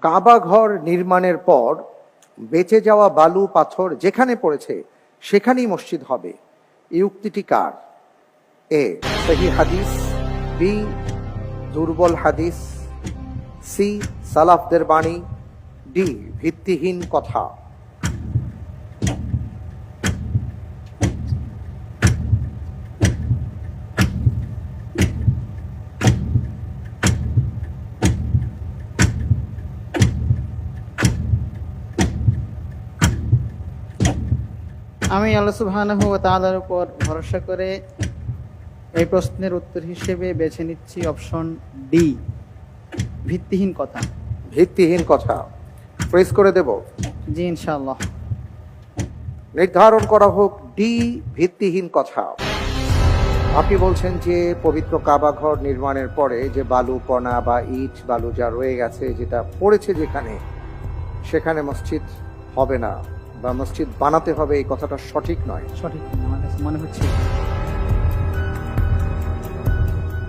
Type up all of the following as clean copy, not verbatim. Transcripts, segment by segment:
কাবা ঘর নির্মাণের পর বেঁচে যাওয়া বালু পাথর যেখানে পড়েছে সেখানেই মসজিদ হবে, এই উক্তিটি কার? এ সহিহ হাদিস, বি দুর্বল হাদিস, সি সালাফদের বাণী, ডি ভিত্তিহীন কথা। আমি আল্লাহ সুবহানাহু ওয়া তাআলার উপর ভরসা করে এই প্রশ্নের উত্তর হিসেবে বেছে নিচ্ছি অপশন ডি, ভিত্তিহীন কথা। ভিত্তিহীন কথা ফ্রেজ করে দেব? জি ইনশাআল্লাহ। নির্ধারণ করা হোক ডি, ভিত্তিহীন কথা। আপনি বলছেন যে পবিত্র কাবা ঘর নির্মাণের পরে যে বালু কণা বা ইট বালু যা রয়ে গেছে, যেটা পড়েছে যেখানে, সেখানে মসজিদ হবে না বা মসজিদ বানাতে হবে, এই কথাটা সঠিক নয়। সঠিক আমার কাছে মনে হচ্ছে।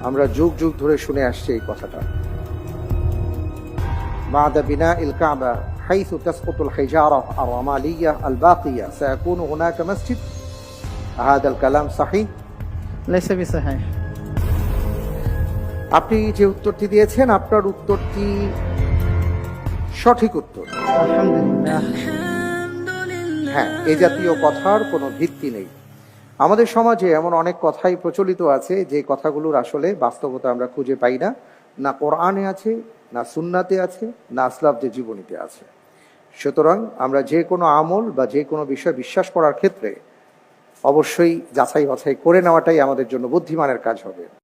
আমরা যুগ যুগ ধরে শুনে আসছি এই কথাটা। বা'দা বিনাইল কাবা হাইসু তাসকুতুল হিজারা আর-রামালিয়া আল-বাকিয়া সায়াকুনু হুনাকা মসজিদ। হাদাল কালাম সহিহ? লাইসা বিসাহিহ। আপনি যে উত্তরটি দিয়েছেন, আপনার উত্তরটি সঠিক উত্তর। আলহামদুলিল্লাহ। হ্যাঁ, এ জাতীয় কথার কোনো ভিত্তি নেই। আমাদের সমাজে এমন অনেক কথাই প্রচলিত আছে যে কথাগুলোর আসলে বাস্তবতা আমরা খুঁজে পাই না, না কোরআনে আছে, না সুন্নাতে আছে, না আসলাফদের জীবনীতে আছে। সুতরাং আমরা যে কোনো আমল বা যে কোনো বিষয় বিশ্বাস করার ক্ষেত্রে অবশ্যই যাচাই বাছাই করে নেওয়াটাই আমাদের জন্য বুদ্ধিমানের কাজ হবে।